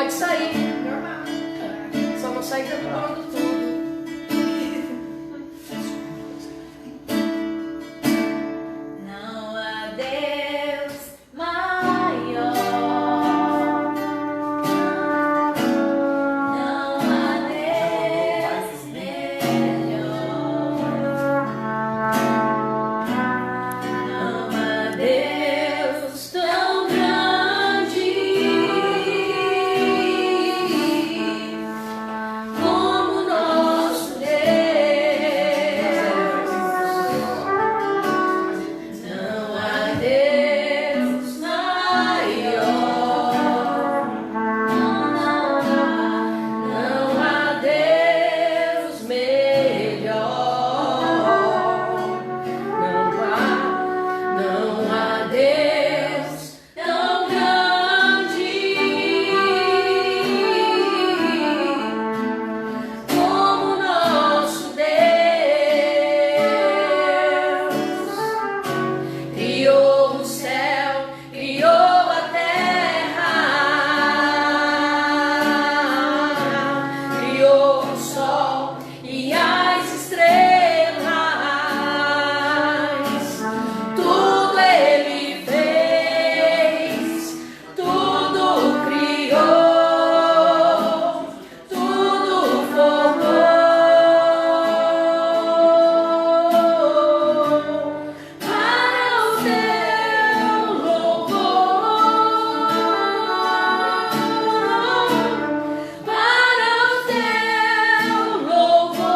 Pode sair, normal. Só não sai cantando tudo. Não há Deus maior. Não há Deus melhor. Não há Deus tão grande como nosso Deus. Não há Deus maior. Não há Deus melhor. Não há Deus tão grande como nosso Deus. Criou o céu, criou a terra, criou o sol e as estrelas. Tudo Ele fez, tudo criou, tudo formou para o teu louvor, para o teu louvor,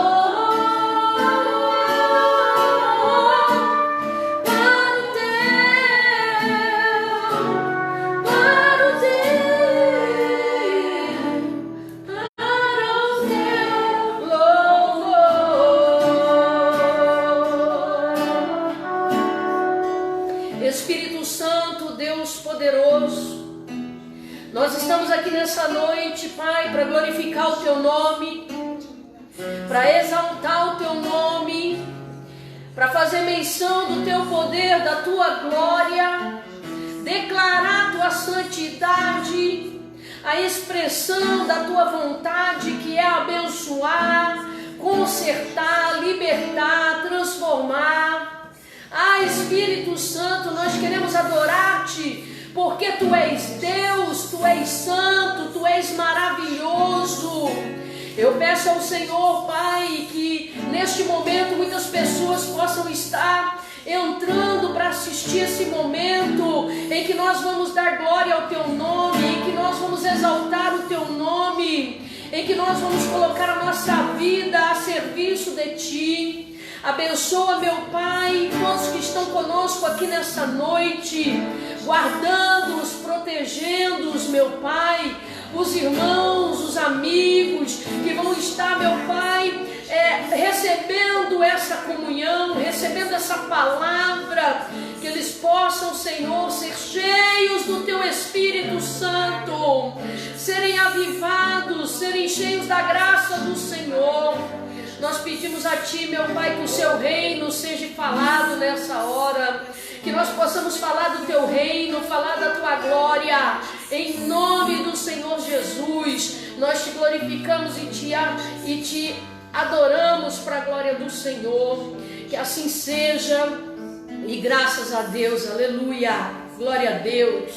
Espírito Santo, Deus poderoso, nós estamos aqui nessa noite, Pai, para glorificar o Teu nome, para exaltar o Teu nome, para fazer menção do Teu poder, da Tua glória, declarar a Tua santidade, a expressão da Tua vontade, que é abençoar, consertar, libertar, transformar. Ah, Espírito Santo, nós queremos adorar-te, porque Tu és Deus, Tu és santo, Tu és maravilhoso. Eu peço ao Senhor, Pai, que neste momento muitas pessoas possam estar entrando para assistir esse momento em que nós vamos dar glória ao Teu nome, em que nós vamos exaltar o Teu nome, em que nós vamos colocar a nossa vida a serviço de Ti. Abençoa, meu Pai, todos que estão conosco aqui nessa noite, guardando-os, protegendo-os, meu Pai, os irmãos, os amigos que vão estar, meu Pai, recebendo essa comunhão, recebendo essa palavra, que eles possam, Senhor, ser cheios do Teu Espírito Santo, serem avivados, serem cheios da graça do Senhor. Nós pedimos a Ti, meu Pai, que o Seu reino seja falado nessa hora, que nós possamos falar do Teu reino, falar da Tua glória, em nome do Senhor Jesus. Nós Te glorificamos e Te adoramos para a glória do Senhor, que assim seja, e graças a Deus, aleluia, glória a Deus.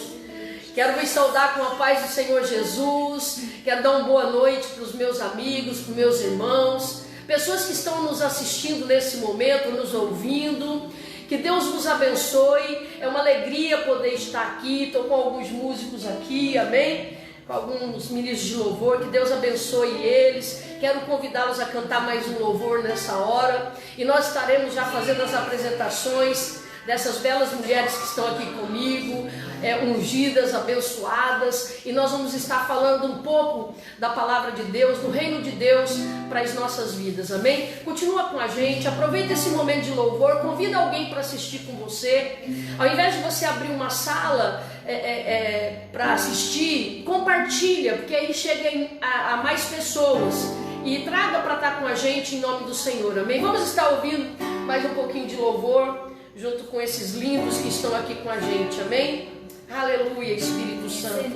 Quero vos saudar com a paz do Senhor Jesus, quero dar uma boa noite para os meus amigos, para os meus irmãos, pessoas que estão nos assistindo nesse momento, nos ouvindo. Que Deus vos abençoe, é uma alegria poder estar aqui, estou com alguns músicos aqui, amém? Com alguns ministros de louvor, que Deus abençoe eles. Quero convidá-los a cantar mais um louvor nessa hora, e nós estaremos já fazendo as apresentações dessas belas mulheres que estão aqui comigo, ungidas, abençoadas, e nós vamos estar falando um pouco da palavra de Deus, do reino de Deus para as nossas vidas, amém? Continua com a gente, aproveita esse momento de louvor, convida alguém para assistir com você. Ao invés de você abrir uma sala para assistir, compartilha, porque aí chega a mais pessoas, e traga para estar com a gente em nome do Senhor, amém? Vamos estar ouvindo mais um pouquinho de louvor junto com esses lindos que estão aqui com a gente, amém? Aleluia, Espírito Santo.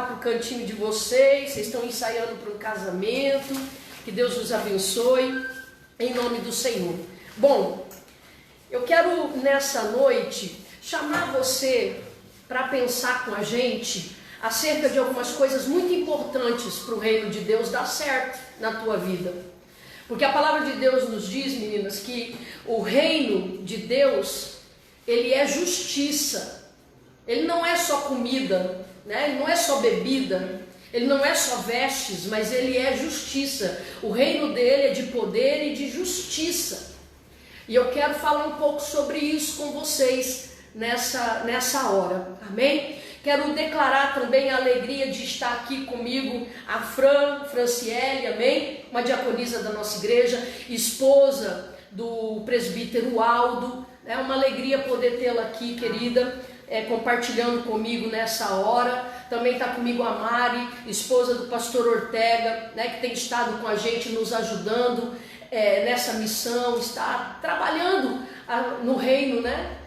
para o cantinho de vocês estão ensaiando para um casamento, que Deus os abençoe, em nome do Senhor. Bom, eu quero nessa noite chamar você para pensar com a gente acerca de algumas coisas muito importantes para o reino de Deus dar certo na tua vida. Porque a palavra de Deus nos diz, meninas, que o reino de Deus, ele é justiça. Ele não é só comida, né? Ele não é só bebida, ele não é só vestes, mas ele é justiça. O reino dele é de poder e de justiça. E eu quero falar um pouco sobre isso com vocês nessa hora, amém? Quero declarar também a alegria de estar aqui comigo, a Franciele, amém? Uma diaconisa da nossa igreja, esposa do presbítero Aldo. É uma alegria poder tê-la aqui, querida, compartilhando comigo nessa hora. Também está comigo a Mari, esposa do pastor Ortega, né, que tem estado com a gente, nos ajudando nessa missão, está trabalhando no reino, né?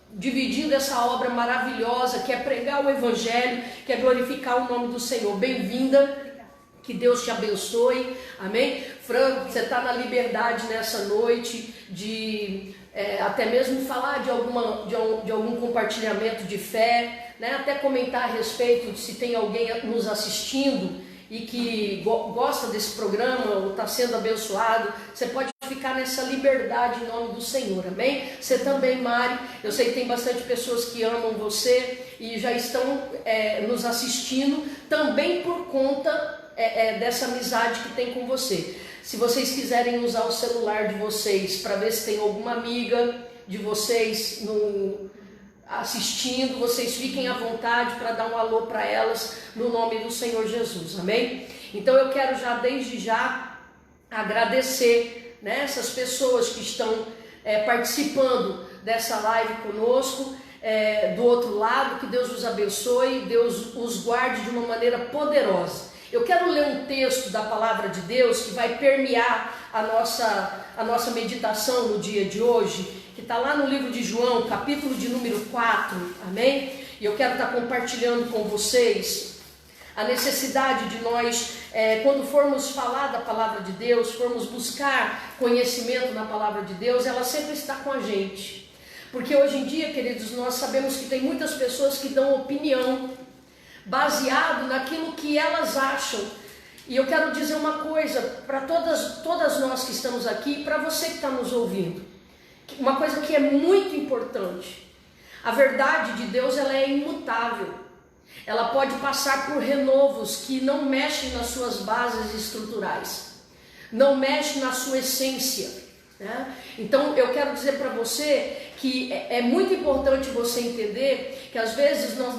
Dividindo essa obra maravilhosa que é pregar o evangelho, que é glorificar o nome do Senhor. Bem-vinda, que Deus te abençoe, amém? Fran, você está na liberdade nessa noite de até mesmo falar de algum compartilhamento de fé, né? Até comentar a respeito de se tem alguém nos assistindo e que gosta desse programa ou está sendo abençoado. Você pode ficar nessa liberdade em nome do Senhor, amém? Você também, Mari, eu sei que tem bastante pessoas que amam você e já estão nos assistindo também por conta dessa amizade que tem com você. Se vocês quiserem usar o celular de vocês para ver se tem alguma amiga de vocês assistindo, vocês fiquem à vontade para dar um alô para elas no nome do Senhor Jesus, amém? Então eu quero já desde já agradecer, né, essas pessoas que estão participando dessa live conosco, do outro lado. Que Deus os abençoe, Deus os guarde de uma maneira poderosa. Eu quero ler um texto da palavra de Deus que vai permear a nossa meditação no dia de hoje, que está lá no livro de João, capítulo de número 4, amém? E eu quero estar compartilhando com vocês a necessidade de nós, quando formos falar da palavra de Deus, formos buscar conhecimento na palavra de Deus, ela sempre está com a gente. Porque hoje em dia, queridos, nós sabemos que tem muitas pessoas que dão opinião baseado naquilo que elas acham. E eu quero dizer uma coisa para todas nós que estamos aqui, e para você que está nos ouvindo. Uma coisa que é muito importante. A verdade de Deus, ela é imutável. Ela pode passar por renovos que não mexem nas suas bases estruturais, não mexem na sua essência, né? Então eu quero dizer para você que é muito importante você entender que às vezes nós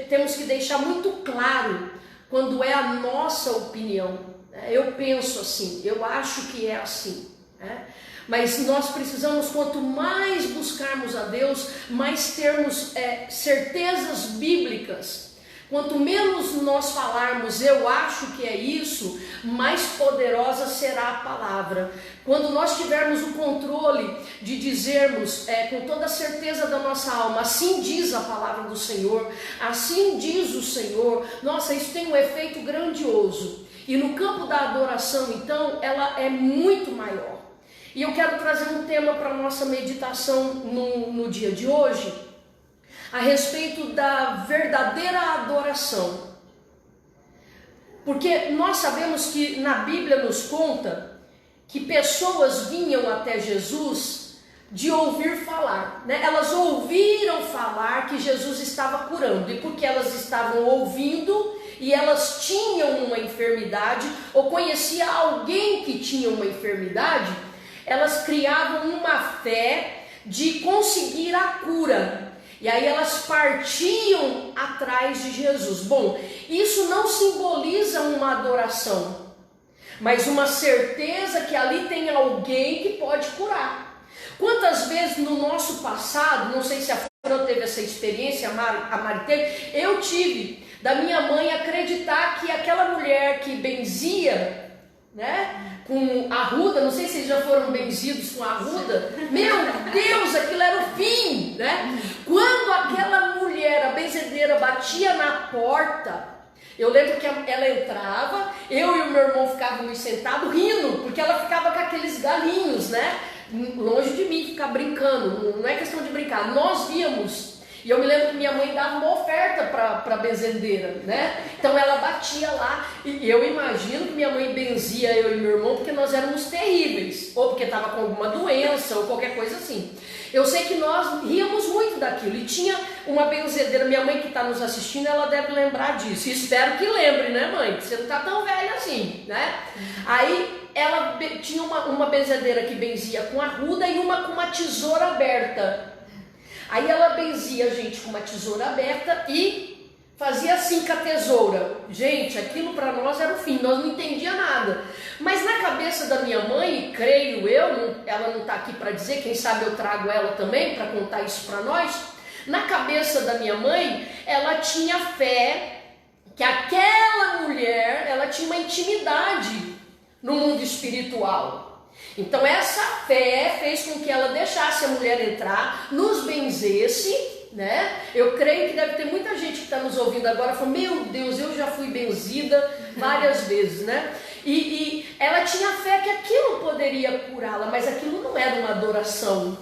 temos que deixar muito claro quando é a nossa opinião, né? Eu penso assim, eu acho que é assim, né? Mas nós precisamos, quanto mais buscarmos a Deus, mais termos certezas bíblicas. Quanto menos nós falarmos, eu acho que é isso, mais poderosa será a palavra. Quando nós tivermos o controle de dizermos com toda a certeza da nossa alma, assim diz a palavra do Senhor, assim diz o Senhor, nossa, isso tem um efeito grandioso. E no campo da adoração, então, ela é muito maior. E eu quero trazer um tema para a nossa meditação no dia de hoje, a respeito da verdadeira adoração. Porque nós sabemos que na Bíblia nos conta que pessoas vinham até Jesus de ouvir falar, né? Elas ouviram falar que Jesus estava curando, e porque elas estavam ouvindo e elas tinham uma enfermidade, ou conhecia alguém que tinha uma enfermidade, elas criavam uma fé de conseguir a cura. E aí elas partiam atrás de Jesus. Bom, isso não simboliza uma adoração, mas uma certeza que ali tem alguém que pode curar. Quantas vezes no nosso passado, não sei se a Fran teve essa experiência, a Mari teve, eu tive, da minha mãe acreditar que aquela mulher que benzia, né, com arruda, não sei se vocês já foram benzidos com arruda, meu Deus, aquilo era o fim, né? Quando aquela mulher, a benzedeira, batia na porta, Eu lembro que ela entrava, eu e o meu irmão ficávamos sentados rindo, porque ela ficava com aqueles galinhos, né? Longe de mim ficar brincando, não é questão de brincar, nós víamos. E eu me lembro que minha mãe dava uma oferta para a benzedeira, né? Então ela batia lá, e eu imagino que minha mãe benzia eu e meu irmão porque nós éramos terríveis, ou porque estava com alguma doença, ou qualquer coisa assim. Eu sei que nós ríamos muito daquilo, e tinha uma benzedeira, minha mãe que está nos assistindo, ela deve lembrar disso, e espero que lembre, né, mãe? Porque você não está tão velha assim, né? Aí ela tinha uma benzedeira que benzia com arruda e uma com uma tesoura aberta. Aí ela benzia a gente com uma tesoura aberta e fazia assim com a tesoura. Gente, aquilo para nós era o fim, nós não entendíamos nada. Mas na cabeça da minha mãe, creio eu, ela não está aqui para dizer, quem sabe eu trago ela também para contar isso para nós. Na cabeça da minha mãe, ela tinha fé que aquela mulher, ela tinha uma intimidade no mundo espiritual. Então essa fé fez com que ela deixasse a mulher entrar, nos benzesse, né? Eu creio que deve ter muita gente que está nos ouvindo agora falando, meu Deus, eu já fui benzida várias vezes, né? E ela tinha fé que aquilo poderia curá-la, mas aquilo não era uma adoração,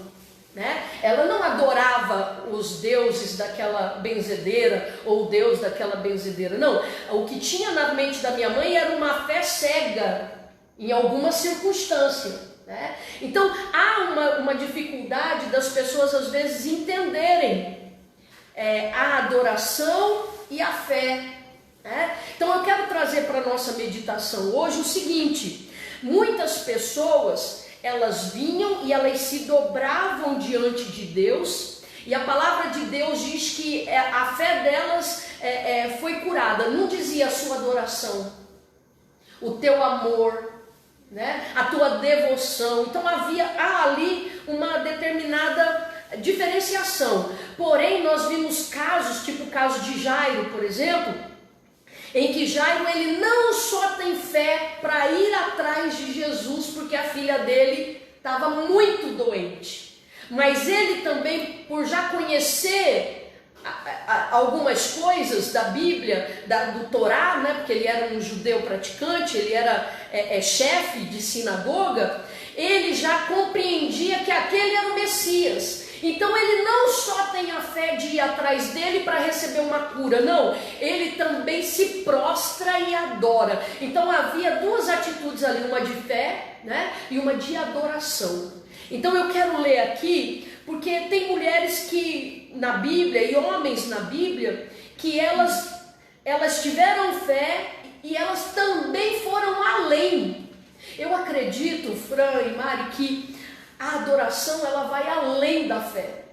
né? Ela não adorava os deuses daquela benzedeira ou o Deus daquela benzedeira, não. O que tinha na mente da minha mãe era uma fé cega em alguma circunstância, né? Então há uma dificuldade das pessoas às vezes entenderem a adoração e a fé, né? Então eu quero trazer para a nossa meditação hoje o seguinte: muitas pessoas, elas vinham e elas se dobravam diante de Deus, e a palavra de Deus diz que a fé delas foi curada. Não dizia a sua adoração, o teu amor, né? A tua devoção. Então há ali uma determinada diferenciação. Porém nós vimos casos, tipo o caso de Jairo, por exemplo, em que Jairo, ele não só tem fé para ir atrás de Jesus porque a filha dele estava muito doente, mas ele também, por já conhecer algumas coisas da Bíblia, do Torá, né? Porque ele era um judeu praticante, ele era chefe de sinagoga, ele já compreendia que aquele era o Messias. Então ele não só tem a fé de ir atrás dele para receber uma cura, não, ele também se prostra e adora. Então havia duas atitudes ali, uma de fé, né, e uma de adoração. Então eu quero ler aqui, porque tem mulheres que na Bíblia e homens na Bíblia que elas tiveram fé e elas também foram além. Eu acredito, Fran e Mari, que a adoração, ela vai além da fé.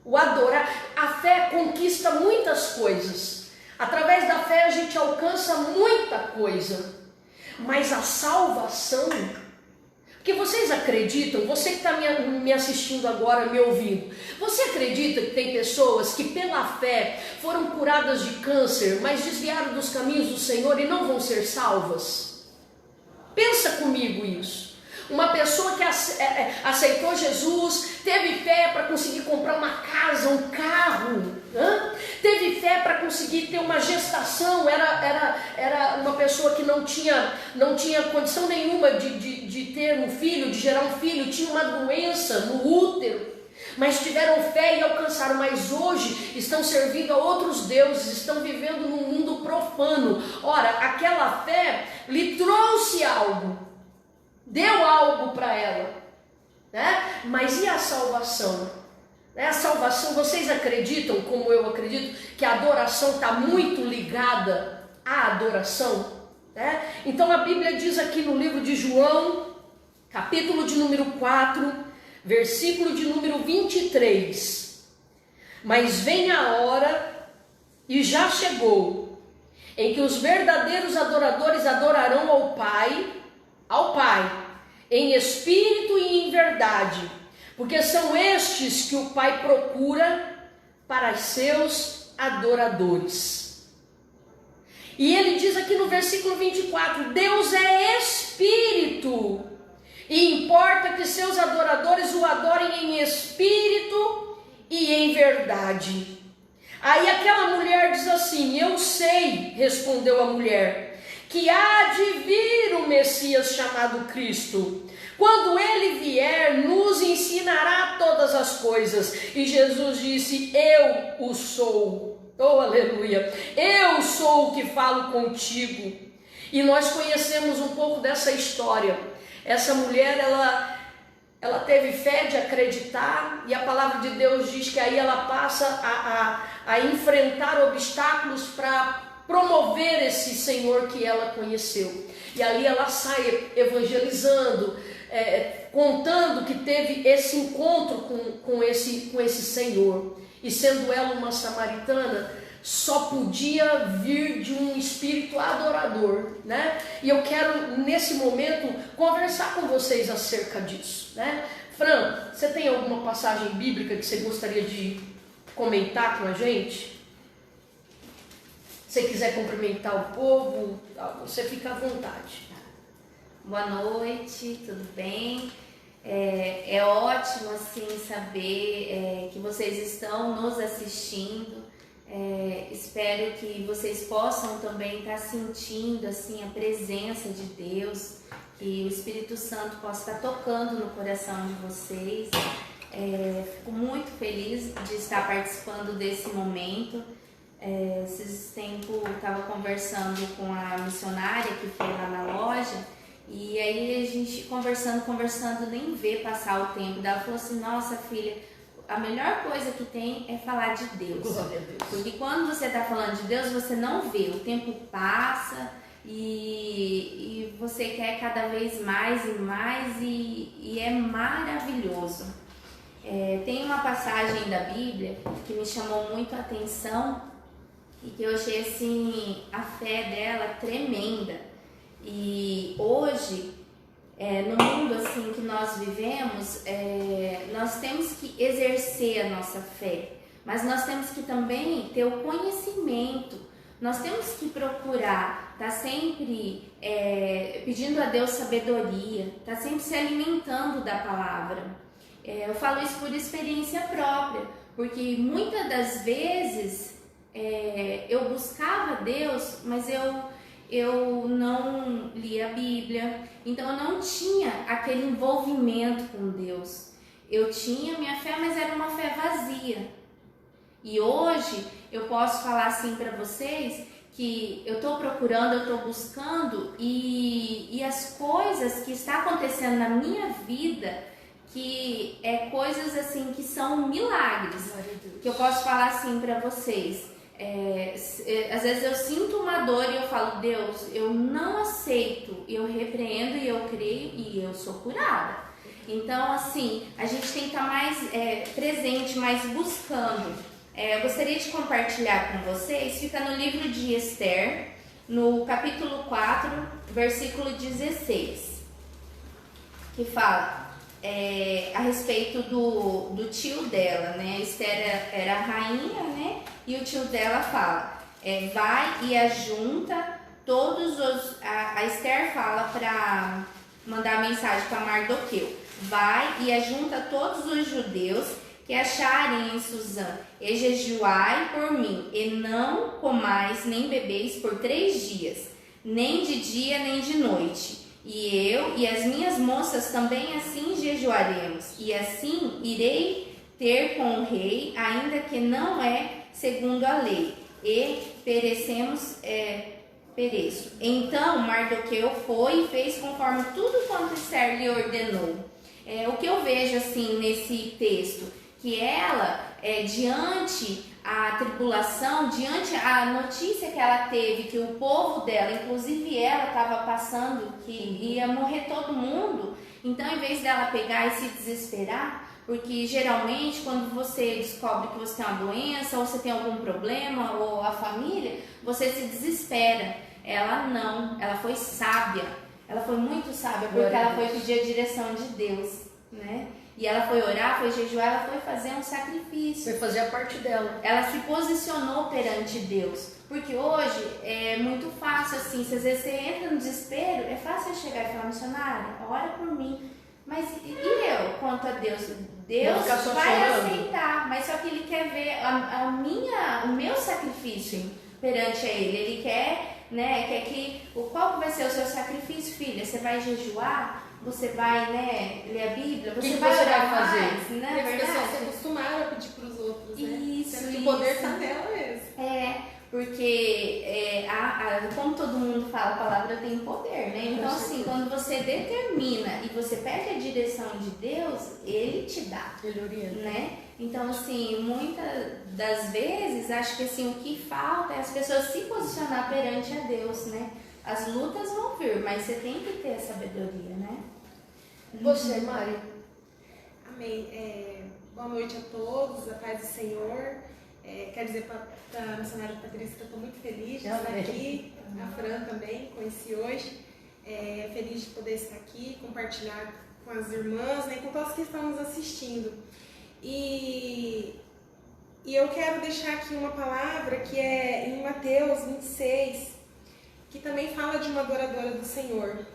O adorar, a fé conquista muitas coisas. Através da fé a gente alcança muita coisa. Mas a salvação, porque vocês acreditam, você que está me assistindo agora, me ouvindo, você acredita que tem pessoas que pela fé foram curadas de câncer, mas desviaram dos caminhos do Senhor e não vão ser salvas? Pensa comigo isso. Uma pessoa que aceitou Jesus, teve fé para conseguir comprar uma casa, um carro, teve fé para conseguir ter uma gestação, era uma pessoa que não tinha condição nenhuma de ter um filho, de gerar um filho, tinha uma doença no útero, mas tiveram fé e alcançaram, mas hoje estão servindo a outros deuses, estão vivendo num mundo profano. Ora, aquela fé lhe trouxe algo, deu algo para ela, né? Mas e a salvação? A salvação, vocês acreditam, como eu acredito, que a adoração está muito ligada à adoração, né? Então a Bíblia diz aqui no livro de João, capítulo de número 4, versículo de número 23: mas vem a hora, e já chegou, em que os verdadeiros adoradores adorarão ao Pai, em espírito e em verdade, porque são estes que o Pai procura para os seus adoradores. E ele diz aqui no versículo 24: Deus é espírito, e importa que seus adoradores o adorem em espírito e em verdade. Aí aquela mulher diz assim: eu sei, respondeu a mulher, que há de vir o Messias chamado Cristo. Quando ele vier, nos ensinará todas as coisas. E Jesus disse: eu o sou. Oh, aleluia. Eu sou o que falo contigo. E nós conhecemos um pouco dessa história. Essa mulher, ela teve fé de acreditar, e a palavra de Deus diz que aí ela passa a enfrentar obstáculos para promover esse Senhor que ela conheceu. E ali ela sai evangelizando, contando que teve esse encontro com esse Senhor. E sendo ela uma samaritana, só podia vir de um espírito adorador, né? E eu quero nesse momento conversar com vocês acerca disso, né? Fran, você tem alguma passagem bíblica que você gostaria de comentar com a gente? Se você quiser cumprimentar o povo, você fica à vontade. Boa noite, tudo bem? É ótimo assim saber que vocês estão nos assistindo. Espero que vocês possam também estar sentindo assim a presença de Deus, que o Espírito Santo possa estar tocando no coração de vocês. Fico muito feliz de estar participando desse momento. Esses tempos eu estava conversando com a missionária que foi lá na loja, e aí a gente conversando, nem vê passar o tempo. Ela falou assim: nossa filha, a melhor coisa que tem é falar de Deus. Glória a Deus. Porque quando você está falando de Deus, você não vê, o tempo passa e você quer cada vez mais e mais, e é maravilhoso. Tem uma passagem da Bíblia que me chamou muito a atenção e que eu achei assim a fé dela tremenda. E hoje, no mundo assim que nós vivemos, nós temos que exercer a nossa fé, mas nós temos que também ter o conhecimento. Nós temos que procurar estar sempre pedindo a Deus sabedoria, estar sempre se alimentando da palavra. Eu falo isso por experiência própria, porque muitas das vezes eu buscava Deus, mas eu não lia a Bíblia, então eu não tinha aquele envolvimento com Deus. Eu tinha minha fé, mas era uma fé vazia. E hoje eu posso falar assim para vocês que eu estou procurando, eu estou buscando, e as coisas que estão acontecendo na minha vida, que coisas assim que são milagres, que eu posso falar assim para vocês. Às vezes eu sinto uma dor e eu falo: Deus, eu não aceito, eu repreendo e eu creio e eu sou curada. Então assim, a gente tem que estar mais presente, mais buscando. Eu gostaria de compartilhar com vocês, fica no livro de Esther, no capítulo 4, versículo 16, que fala a respeito do tio dela, né? Esther era a rainha, né? E o tio dela fala: vai e ajunta todos os... A Esther fala para mandar mensagem para Mardoqueu: vai e ajunta todos os judeus que acharem em Suzã, e jejuai por mim, e não comais nem bebeis por 3 dias, nem de dia nem de noite. E eu e as minhas moças também assim jejuaremos, e assim irei ter com o rei, ainda que não segundo a lei, e pereço. Então Mardoqueu foi e fez conforme tudo quanto Esther lhe ordenou. O que eu vejo assim nesse texto, que ela, diante a tribulação, diante a notícia que ela teve, que o povo dela, inclusive ela, estava passando, que ia morrer todo mundo, então em vez dela pegar e se desesperar, porque geralmente quando você descobre que você tem uma doença, ou você tem algum problema, ou a família, você se desespera. Ela não, ela foi sábia, ela foi muito sábia, porque ela foi pedir a direção de Deus, né? E ela foi orar, foi jejuar, ela foi fazer um sacrifício. Foi fazer a parte dela. Ela se posicionou perante Deus. Porque hoje é muito fácil assim, se às vezes você entra no desespero, é fácil chegar e falar: missionária, ora por mim. Mas e eu, quanto a Deus? Deus ficar só vai chorando. aceitar, mas só que Ele quer ver o meu sacrifício perante a Ele. Ele quer, né, quer que, qual vai ser o seu sacrifício, filha? Você vai jejuar? Você vai, né, ler a Bíblia? Você que vai você orar vai fazer? mais, né? E as pessoas se Verdade? acostumaram a pedir para os outros, né? Isso, Sendo que o poder isso. está nela mesmo. Porque como todo mundo fala, a palavra tem poder, né? Então, assim, quando você determina e você pede a direção de Deus, Ele te dá, Ele orienta. né? Então, assim, muitas das vezes, acho que assim, o que falta é as pessoas se posicionar perante a Deus, né? As lutas vão vir, mas você tem que ter a sabedoria, né? Você, Mari? Amém. Boa noite a todos, a paz do Senhor. Quero dizer para a missionária Patrícia que eu estou muito feliz de estar aqui. A Fran também, conheci hoje. Feliz de poder estar aqui, compartilhar com as irmãs, né, com todos que estão nos assistindo. E eu quero deixar aqui uma palavra que é em Mateus 26, que também fala de uma adoradora do Senhor.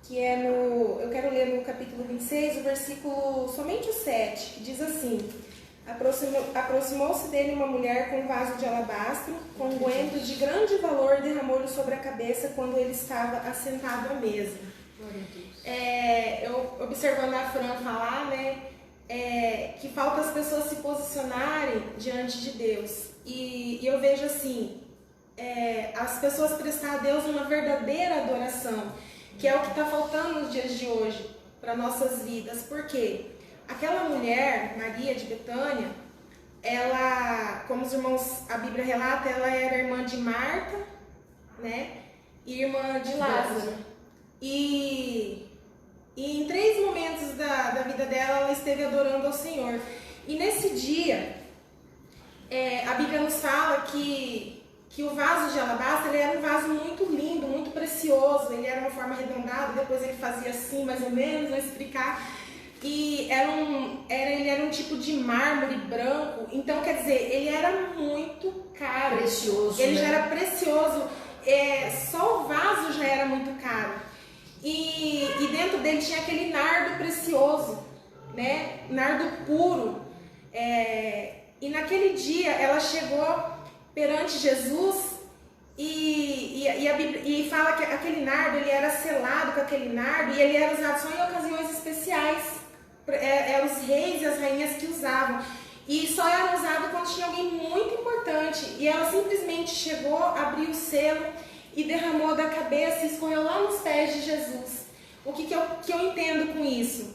Que eu quero ler no capítulo 26, o versículo, somente o 7, que diz assim: Aproximou-se dele uma mulher com um vaso de alabastro, com um unguento de grande valor, derramou-lhe sobre a cabeça quando ele estava assentado à mesa. Eu observando a Fran falar, né, que falta as pessoas se posicionarem diante de Deus. E eu vejo assim, as pessoas prestar a Deus uma verdadeira adoração, que é o que está faltando nos dias de hoje para nossas vidas. Por quê? Aquela mulher, Maria de Betânia, ela, como os irmãos, a Bíblia relata, ela era irmã de Marta, né, e irmã de Lázaro. E em 3 momentos da vida dela, ela esteve adorando ao Senhor. E nesse dia, a Bíblia nos fala que o vaso de alabastro, ele era um vaso muito lindo, muito precioso. Ele era uma forma arredondada, depois ele fazia assim, mais ou menos, vou explicar. E ele era um tipo de mármore branco. Então, quer dizer, ele era muito caro. Precioso, ele né? já era precioso. Só o vaso já era muito caro. E dentro dele tinha aquele nardo precioso, né? Nardo puro. E naquele dia ela chegou perante Jesus e fala que aquele nardo, ele era selado com aquele nardo e ele era usado só em ocasiões especiais. Eram os reis e as rainhas que usavam. E só era usado quando tinha alguém muito importante. E ela simplesmente chegou, abriu o selo e derramou da cabeça e escorreu lá nos pés de Jesus. O que eu entendo com isso?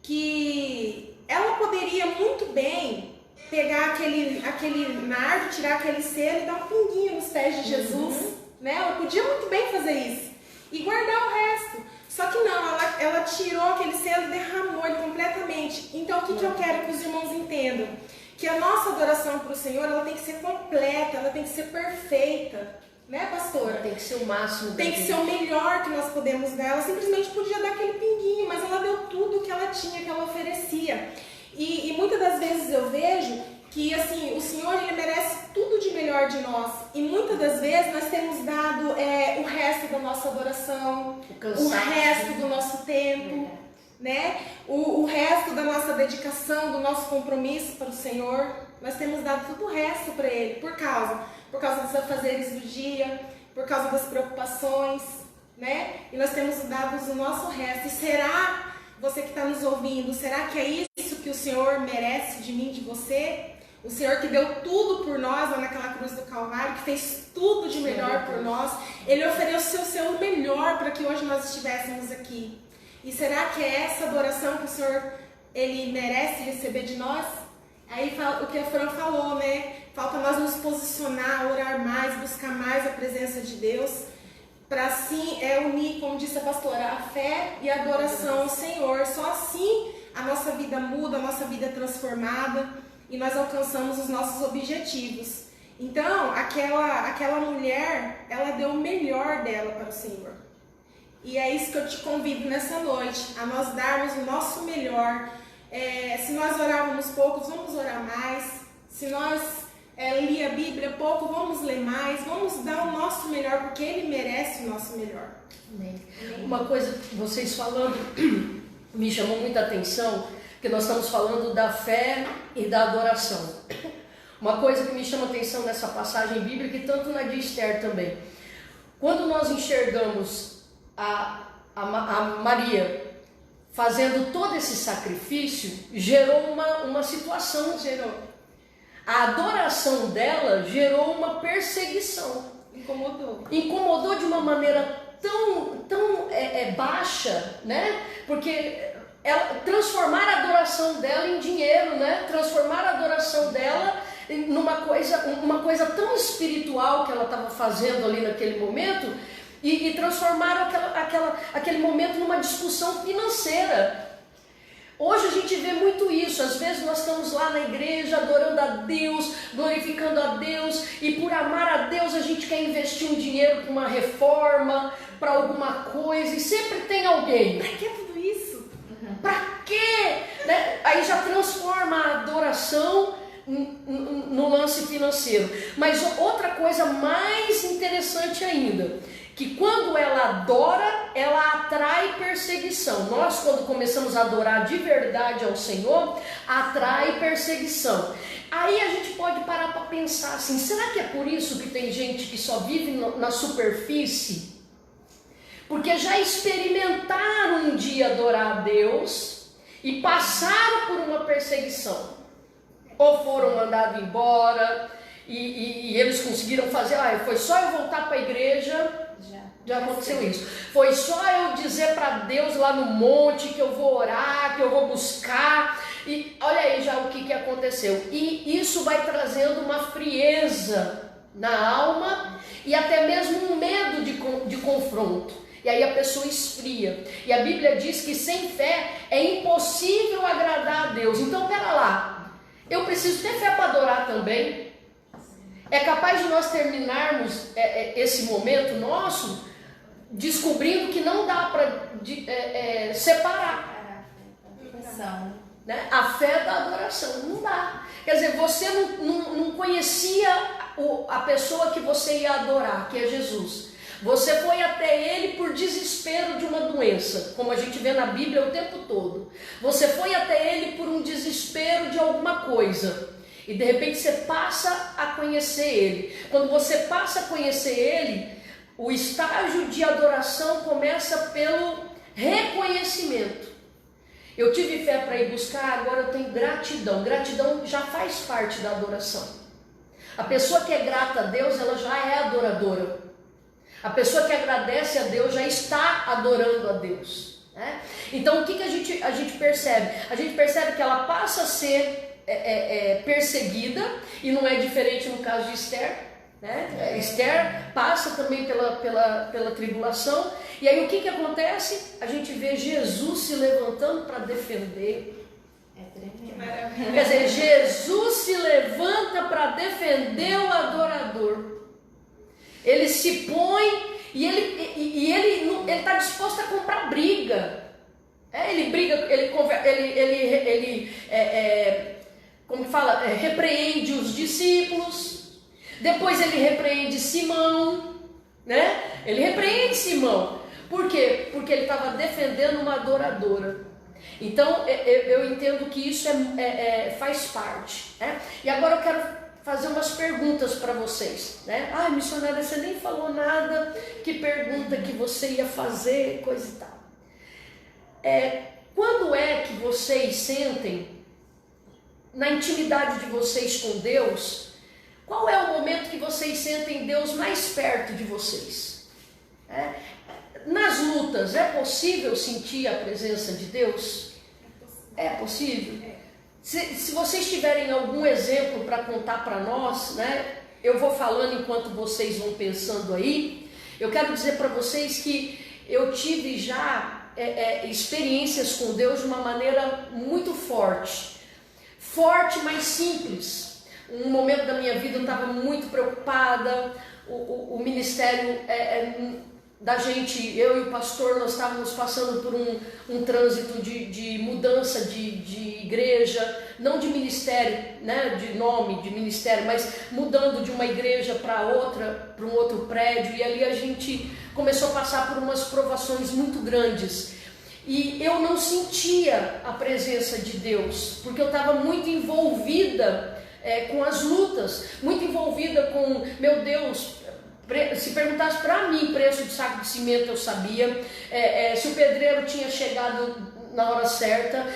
Que ela poderia muito bem pegar aquele nardo, tirar aquele selo e dar um pinguinho nos pés de Jesus, né? Ela podia muito bem fazer isso e guardar o resto. Só que não, ela tirou aquele selo e derramou ele completamente. Então, o que eu quero que os irmãos entendam? Que a nossa adoração para o Senhor, ela tem que ser completa, ela tem que ser perfeita, né, pastora? Tem que ser o máximo. Tem que ser o melhor que nós podemos dar. Ela simplesmente podia dar aquele pinguinho, mas ela deu tudo o que ela tinha, que ela oferecia. E muitas das vezes eu vejo que assim, o Senhor, ele merece tudo de melhor de nós. E muitas das vezes nós temos dado o resto da nossa adoração, o resto do nosso tempo, né? O resto da nossa dedicação, do nosso compromisso para o Senhor. Nós temos dado tudo o resto para Ele, por causa dos afazeres do dia, por causa das preocupações, né? E nós temos dado o nosso resto. E será, você que está nos ouvindo, será que é isso que o Senhor merece de mim, de você? O Senhor que deu tudo por nós lá naquela cruz do Calvário, que fez tudo de melhor por nós. Ele ofereceu o seu melhor para que hoje nós estivéssemos aqui. E será que é essa adoração que o Senhor, ele merece receber de nós? Aí o que a Fran falou, né? Falta nós nos posicionar, orar mais, buscar mais a presença de Deus, para assim unir, como disse a pastora, a fé e a adoração ao Senhor. Só assim a nossa vida muda, a nossa vida é transformada e nós alcançamos os nossos objetivos. Então, aquela mulher, ela deu o melhor dela para o Senhor. E é isso que eu te convido nessa noite, a nós darmos o nosso melhor. Se nós orávamos pouco, vamos orar mais. Se nós lia a Bíblia pouco, vamos ler mais. Vamos dar o nosso melhor, porque Ele merece o nosso melhor. Amém. Uma coisa, vocês falando, me chamou muita atenção, porque nós estamos falando da fé e da adoração. Uma coisa que me chama atenção nessa passagem bíblica, e tanto na de Esther também, quando nós enxergamos a Maria fazendo todo esse sacrifício, gerou uma situação. A adoração dela gerou uma perseguição. Incomodou de uma maneira tão baixa, né? Porque transformar a adoração dela em dinheiro, né? Transformar a adoração dela uma coisa tão espiritual que ela estava fazendo ali naquele momento, e transformar aquele momento numa discussão financeira. Hoje a gente vê muito isso. Às vezes nós estamos lá na igreja adorando a Deus, glorificando a Deus, e por amar a Deus a gente quer investir um dinheiro para uma reforma, para alguma coisa, e sempre tem alguém. Pra que tudo isso? Pra quê? Né? Aí já transforma a adoração no lance financeiro. Mas outra coisa mais interessante ainda, que quando ela adora, ela atrai perseguição. Nós, quando começamos a adorar de verdade ao Senhor, atrai perseguição. Aí a gente pode parar para pensar assim, será que é por isso que tem gente que só vive na superfície? Porque já experimentaram um dia adorar a Deus e passaram por uma perseguição. Ou foram mandados embora e eles conseguiram fazer, foi só eu voltar para a igreja... Já aconteceu isso. Foi só eu dizer para Deus lá no monte que eu vou orar, que eu vou buscar. E olha aí já o que aconteceu. E isso vai trazendo uma frieza na alma e até mesmo um medo de confronto. E aí a pessoa esfria. E a Bíblia diz que sem fé é impossível agradar a Deus. Então pera lá, eu preciso ter fé para adorar também. É capaz de nós terminarmos esse momento nosso descobrindo que não dá para separar, né? A fé da adoração. Não dá. Quer dizer, você não conhecia a pessoa que você ia adorar, que é Jesus. Você foi até ele por desespero de uma doença, como a gente vê na Bíblia o tempo todo. Você foi até ele por um desespero de alguma coisa. E de repente você passa a conhecer ele. Quando você passa a conhecer ele, o estágio de adoração começa pelo reconhecimento. Eu tive fé para ir buscar, agora eu tenho gratidão. Gratidão já faz parte da adoração. A pessoa que é grata a Deus, ela já é adoradora. A pessoa que agradece a Deus já está adorando a Deus, né? Então o que a gente percebe? A gente percebe que ela passa a ser perseguida, e não é diferente no caso de Esther. Né? Esther passa também pela tribulação. E aí o que acontece? A gente vê Jesus se levantando para defender. É tremendo. Quer dizer, Jesus se levanta para defender o adorador. Ele se põe e ele está disposto a comprar briga. Ele briga, ele como fala, repreende os discípulos. Depois ele repreende Simão, né? Ele repreende Simão. Por quê? Porque ele estava defendendo uma adoradora. Então eu entendo que isso faz parte, né? E agora eu quero fazer umas perguntas para vocês, né? Missionária, você nem falou nada. Que pergunta que você ia fazer, coisa e tal. Quando é que vocês sentem, na intimidade de vocês com Deus, qual é o momento que vocês sentem Deus mais perto de vocês? Nas lutas, é possível sentir a presença de Deus? É possível? Se vocês tiverem algum exemplo para contar para nós, né? Eu vou falando enquanto vocês vão pensando aí. Eu quero dizer para vocês que eu tive já experiências com Deus de uma maneira muito forte, mas simples. Um momento da minha vida eu estava muito preocupada, o ministério da gente, eu e o pastor, nós estávamos passando por um trânsito de mudança de igreja, não de ministério, né, de nome de ministério, mas mudando de uma igreja para outra, para um outro prédio, e ali a gente começou a passar por umas provações muito grandes. e eu não sentia a presença de Deus, porque eu estava muito envolvida com as lutas, muito envolvida com, meu Deus, se perguntasse para mim preço de saco de cimento, eu sabia, se o pedreiro tinha chegado na hora certa,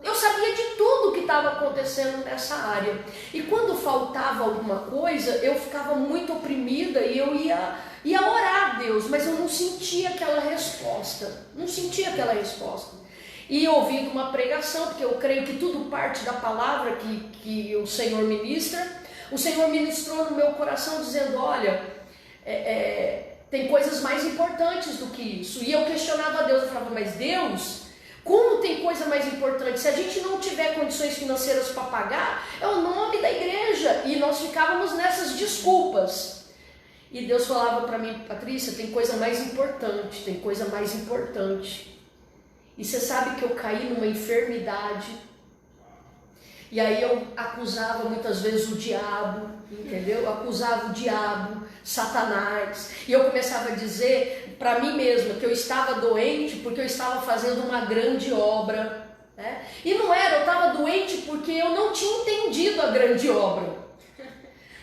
eu sabia de tudo que estava acontecendo nessa área. E quando faltava alguma coisa, eu ficava muito oprimida e eu ia orar a Deus, mas eu não sentia aquela resposta. E ouvindo uma pregação, porque eu creio que tudo parte da palavra que o Senhor ministra, o Senhor ministrou no meu coração dizendo, olha, tem coisas mais importantes do que isso. E eu questionava a Deus, eu falava, mas Deus, como tem coisa mais importante? Se a gente não tiver condições financeiras para pagar, é o nome da igreja. E nós ficávamos nessas desculpas. E Deus falava para mim, Patrícia, tem coisa mais importante, tem coisa mais importante. E você sabe que eu caí numa enfermidade. E aí eu acusava muitas vezes o diabo, entendeu? Eu acusava o diabo, Satanás. E eu começava a dizer para mim mesma que eu estava doente porque eu estava fazendo uma grande obra, né? E não era, eu estava doente porque eu não tinha entendido a grande obra,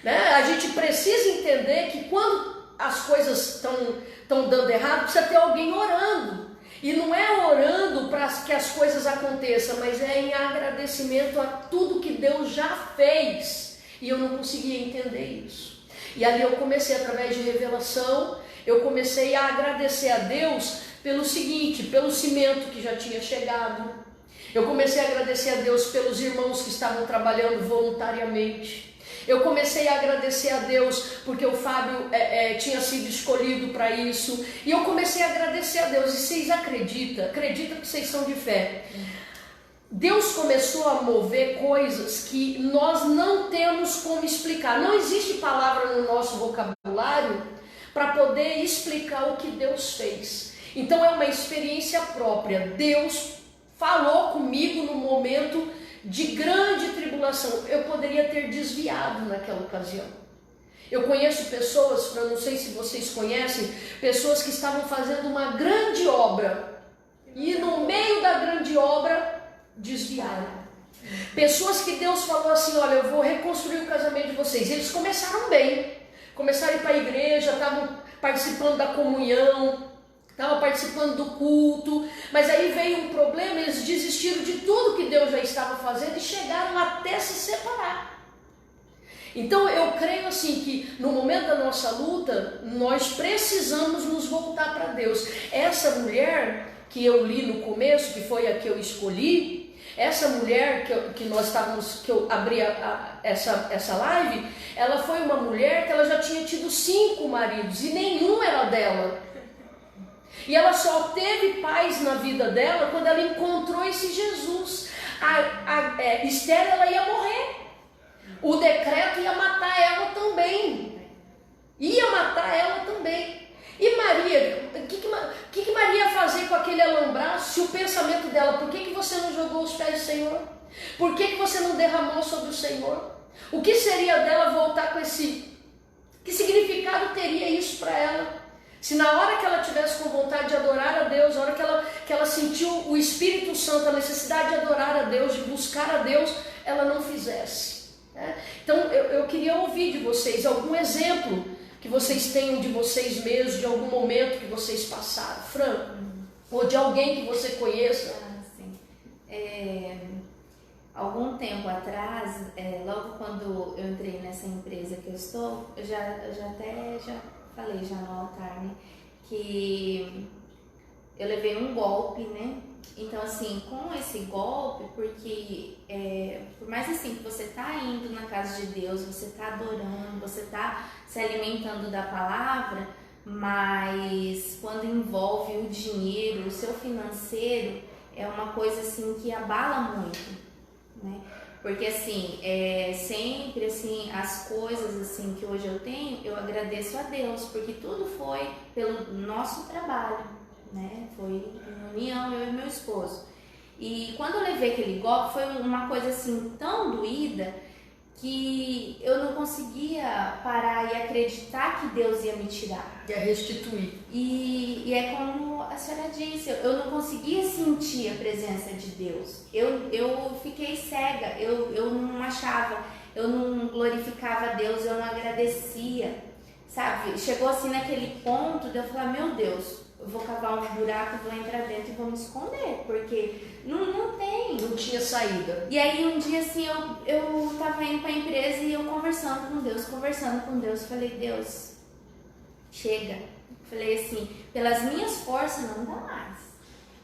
né? A gente precisa entender que quando as coisas estão dando errado, precisa ter alguém orando. E não é orando para que as coisas aconteçam, mas é em agradecimento a tudo que Deus já fez. E eu não conseguia entender isso. E ali eu comecei, através de revelação, eu comecei a agradecer a Deus pelo seguinte, pelo cimento que já tinha chegado. Eu comecei a agradecer a Deus pelos irmãos que estavam trabalhando voluntariamente. Eu comecei a agradecer a Deus porque o Fábio tinha sido escolhido para isso. E eu comecei a agradecer a Deus. E vocês acreditam que vocês são de fé. Deus começou a mover coisas que nós não temos como explicar. Não existe palavra no nosso vocabulário para poder explicar o que Deus fez. Então é uma experiência própria. Deus falou comigo no momento de grande tribulação. Eu poderia ter desviado naquela ocasião. Eu conheço pessoas, eu não sei se vocês conhecem, pessoas que estavam fazendo uma grande obra e no meio da grande obra desviaram. Pessoas que Deus falou assim, olha, eu vou reconstruir o casamento de vocês. Eles começaram bem, começaram a ir para a igreja, estavam participando da comunhão, estavam participando do culto, mas aí veio um problema, eles desistiram de tudo que Deus já estava fazendo e chegaram até se separar. Então eu creio assim que no momento da nossa luta, nós precisamos nos voltar para Deus. Essa mulher que eu li no começo, que foi a que eu escolhi, essa mulher que eu abri essa live, ela foi uma mulher que ela já tinha tido 5 maridos e nenhum era dela. E ela só teve paz na vida dela quando ela encontrou esse Jesus. Esther, ela ia morrer. O decreto ia matar ela também. E Maria, o que Maria ia fazer com aquele alambraço se o pensamento dela, por que você não jogou os pés do Senhor? Por que você não derramou sobre o Senhor? O que seria dela voltar com esse... Que significado teria isso para ela? Se na hora que ela tivesse com vontade de adorar a Deus, na hora que ela sentiu o Espírito Santo, a necessidade de adorar a Deus, de buscar a Deus, ela não fizesse, né? Então eu queria ouvir de vocês algum exemplo que vocês tenham de vocês mesmos, de algum momento que vocês passaram, Fran, ou de alguém que você conheça. Algum tempo atrás, logo quando eu entrei nessa empresa que eu estou, eu já falei já no altar, né, que eu levei um golpe, né? Então assim, com esse golpe, porque por mais assim que você tá indo na casa de Deus, você tá adorando, você tá se alimentando da palavra, mas quando envolve o dinheiro, o seu financeiro, é uma coisa assim que abala muito, né? Porque assim, sempre assim, as coisas assim que hoje eu tenho, eu agradeço a Deus, porque tudo foi pelo nosso trabalho, né? Foi em união, eu e meu esposo. E quando eu levei aquele golpe, foi uma coisa assim tão doída que eu não conseguia parar e acreditar que Deus ia me tirar. Ia restituir. E é como a senhora disse, eu não conseguia sentir a presença de Deus. Eu fiquei cega, eu não achava, eu não glorificava a Deus, eu não agradecia, sabe? Chegou assim naquele ponto de eu falar, meu Deus, eu vou cavar um buraco, vou entrar dentro e vou me esconder, porque não tem. Não tinha saída. E aí um dia assim, eu tava indo pra empresa e eu conversando com Deus, falei, Deus, chega. Falei assim, pelas minhas forças não dá mais.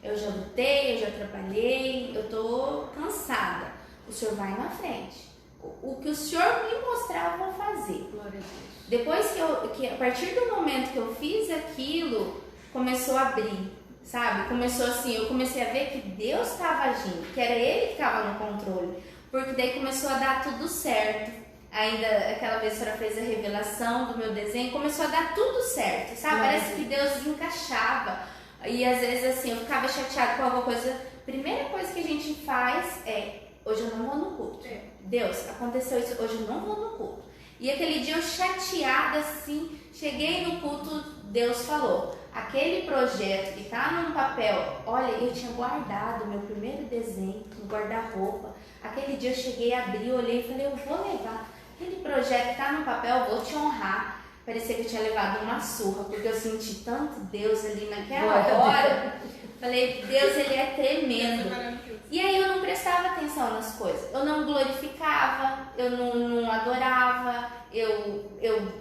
Eu já lutei, eu já trabalhei, eu tô cansada. O Senhor vai na frente. O que o Senhor me mostrar, eu vou fazer. Glória a Deus. Depois que a partir do momento que eu fiz aquilo, começou a abrir, sabe? Começou assim, eu comecei a ver que Deus estava agindo, que era Ele que estava no controle. Porque daí começou a dar tudo certo. Ainda aquela vez que a senhora fez a revelação do meu desenho, começou a dar tudo certo, sabe? Parece que Deus encaixava. E às vezes assim, eu ficava chateada com alguma coisa. Primeira coisa que a gente faz é, hoje eu não vou no culto. Deus, aconteceu isso, hoje eu não vou no culto. E aquele dia eu chateada assim, cheguei no culto, Deus falou, aquele projeto que tá num papel, olha, eu tinha guardado o meu primeiro desenho no guarda-roupa. Aquele dia eu cheguei, abri, olhei e falei, eu vou levar. Aquele projeto que tá no papel, eu vou te honrar. Parecia que eu tinha levado uma surra, porque eu senti tanto Deus ali naquela hora. Falei, Deus, Ele é tremendo. E aí eu não prestava atenção nas coisas. Eu não glorificava, eu não adorava, eu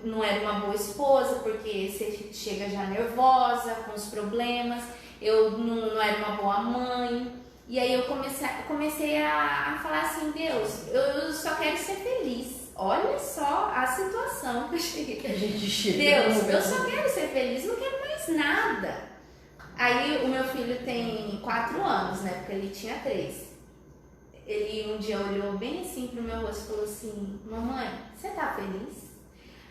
não era uma boa esposa, porque você chega já nervosa, com os problemas. Eu não era uma boa mãe. E aí eu comecei a falar assim, Deus, eu só quero ser feliz. Olha só a situação que eu cheguei. Que a gente chega. Deus, eu só quero ser feliz, não quero mais nada. Aí o meu filho tem 4 anos, né? Porque ele tinha 3. Ele um dia olhou bem assim pro meu rosto e falou assim, mamãe, você tá feliz?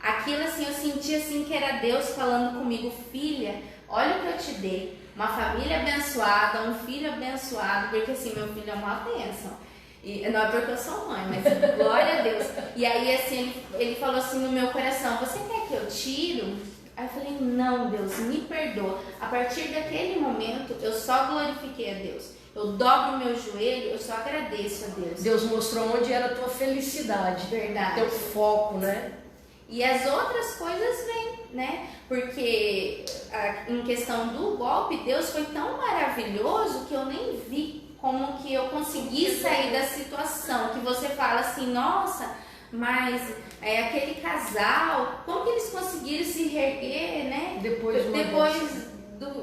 Aquilo assim, eu senti assim que era Deus falando comigo, filha, olha o que eu te dei. Uma família abençoada, um filho abençoado, porque assim, meu filho é uma bênção. E não é porque eu sou mãe, mas glória a Deus. E aí assim, ele falou assim no meu coração, você quer que eu tiro? Aí eu falei, não, Deus, me perdoa. A partir daquele momento, eu só glorifiquei a Deus. Eu dobro meu joelho, eu só agradeço a Deus. Deus mostrou onde era a tua felicidade. Verdade. Teu foco, né? E as outras coisas vêm, né? Porque em questão do golpe, Deus foi tão maravilhoso que eu nem vi como que eu consegui sair da situação. Que você fala assim, nossa, mas aquele casal, como que eles conseguiram se reerguer, né? Depois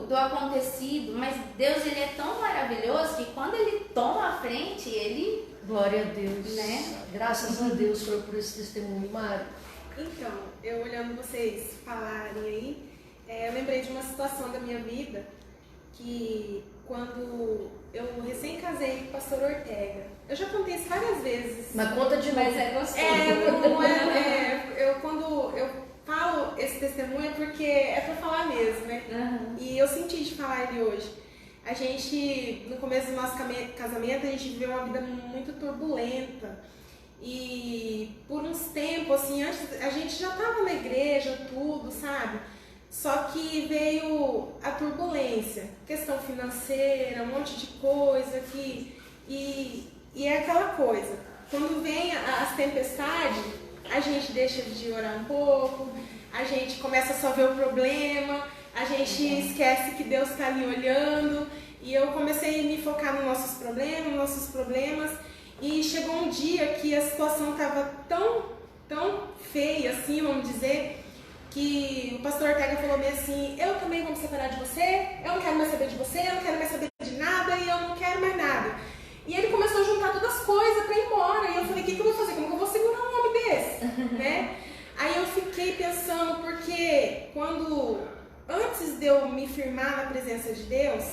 do acontecido. Mas Deus, Ele é tão maravilhoso que quando Ele toma a frente, Ele... Glória a Deus. Né? Graças a Deus por esse testemunho, Mário. Então, eu olhando vocês falarem aí, eu lembrei de uma situação da minha vida que quando eu recém casei com o pastor Ortega, eu já contei isso várias vezes. Mas conta de novo. Mas é gostoso. Quando eu falo esse testemunho é porque é pra falar mesmo, né? Uhum. E eu senti de falar ele hoje. A gente, no começo do nosso casamento, a gente viveu uma vida muito turbulenta. E por uns tempos, assim, antes a gente já estava na igreja, tudo, sabe? Só que veio a turbulência, questão financeira, um monte de coisa e é aquela coisa. Quando vem as tempestades, a gente deixa de orar um pouco, a gente começa só a ver o problema, a gente esquece que Deus está ali olhando. E eu comecei a me focar nos nossos problemas. E chegou um dia que a situação estava tão feia, assim, vamos dizer, que o pastor Ortega falou bem assim, eu também vou me separar de você, eu não quero mais saber de você, eu não quero mais saber de nada e eu não quero mais nada. E ele começou a juntar todas as coisas para ir embora. E eu falei, o que eu vou fazer? Como que eu vou segurar um homem desse? Né? Aí eu fiquei pensando, porque antes de eu me firmar na presença de Deus,